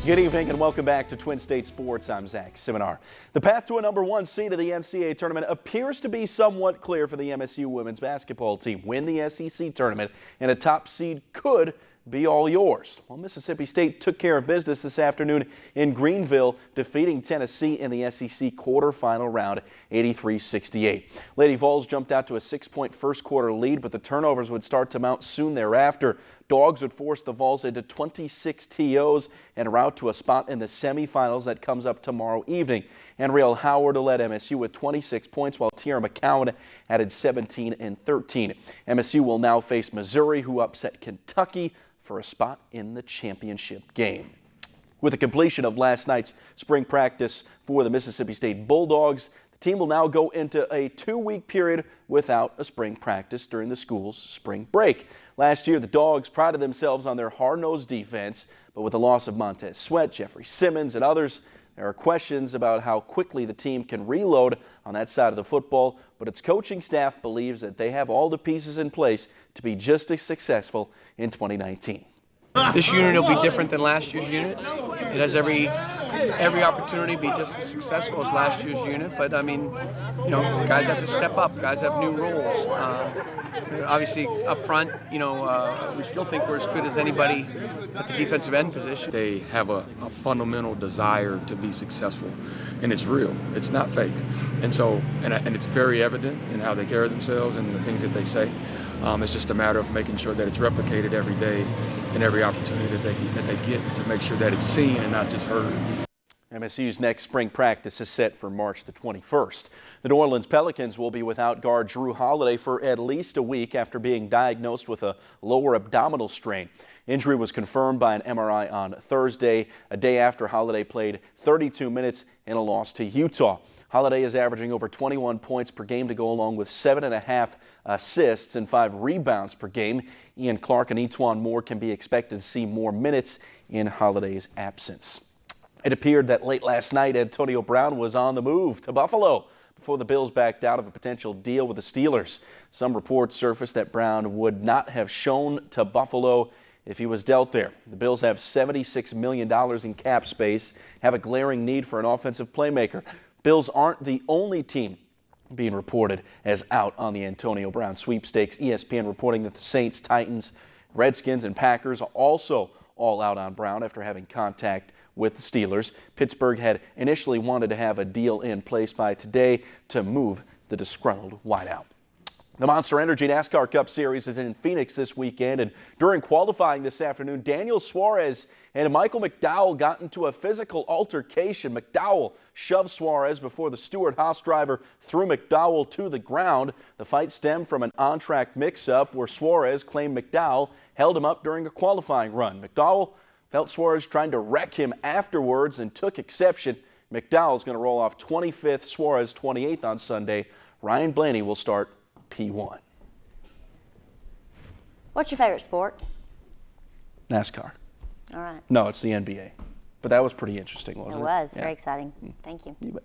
Good evening and welcome back to Twin State Sports. I'm Zach Seminar. The path to a #1 seed of the NCAA tournament appears to be somewhat clear for the MSU women's basketball team. Win the SEC tournament and a top seed could be all yours. Well, Mississippi State took care of business this afternoon in Greenville, defeating Tennessee in the SEC quarterfinal round 83-68. Lady Vols jumped out to a 6-point first quarter lead, but the turnovers would start to mount soon thereafter. Dogs would force the Vols into 26 TOs and route to a spot in the semifinals that comes up tomorrow evening. Henrielle Howard led MSU with 26 points, while Tiara McCowan added 17 and 13. MSU will now face Missouri, who upset Kentucky for a spot in the championship game. With the completion of last night's spring practice for the Mississippi State Bulldogs, the team will now go into a 2-week period without a spring practice during the school's spring break. Last year, the Dogs prided themselves on their hard-nosed defense, but with the loss of Montez Sweat, Jeffrey Simmons, and others, there are questions about how quickly the team can reload on that side of the football, but its coaching staff believes that they have all the pieces in place to be just as successful in 2019. This unit will be different than last year's unit. It has every opportunity to be just as successful as last year's unit, but I mean, you know, guys have to step up. Guys have new roles. Obviously, up front, you know, we still think we're as good as anybody at the defensive end position. They have a fundamental desire to be successful, and it's real. It's not fake. And so, and it's very evident in how they carry themselves and the things that they say. It's just a matter of making sure that it's replicated every day and every opportunity that they get to make sure that it's seen and not just heard. MSU's next spring practice is set for March the 21st. The New Orleans Pelicans will be without guard Jrue Holiday for at least a week after being diagnosed with a lower abdominal strain. Injury was confirmed by an MRI on Thursday, a day after Holiday played 32 minutes in a loss to Utah. Holiday is averaging over 21 points per game to go along with 7.5 assists and 5 rebounds per game. Ian Clark and E'Twaun Moore can be expected to see more minutes in Holiday's absence. It appeared that late last night, Antonio Brown was on the move to Buffalo before the Bills backed out of a potential deal with the Steelers. Some reports surfaced that Brown would not have shown to Buffalo if he was dealt there. The Bills have $76 million in cap space, have a glaring need for an offensive playmaker. Bills aren't the only team being reported as out on the Antonio Brown sweepstakes. ESPN reporting that the Saints, Titans, Redskins, and Packers are also all out on Brown after having contact with the Steelers. Pittsburgh had initially wanted to have a deal in place by today to move the disgruntled wideout. The Monster Energy NASCAR Cup Series is in Phoenix this weekend, and during qualifying this afternoon, Daniel Suarez and Michael McDowell got into a physical altercation. McDowell shoved Suarez before the Stewart-Haas driver threw McDowell to the ground. The fight stemmed from an on-track mix-up where Suarez claimed McDowell held him up during a qualifying run. McDowell felt Suarez trying to wreck him afterwards and took exception. McDowell is going to roll off 25th, Suarez 28th on Sunday. Ryan Blaney will start P1. What's your favorite sport? NASCAR. All right. No, it's the NBA. But that was pretty interesting, wasn't it? It was. Yeah. Very exciting. Thank you. You bet.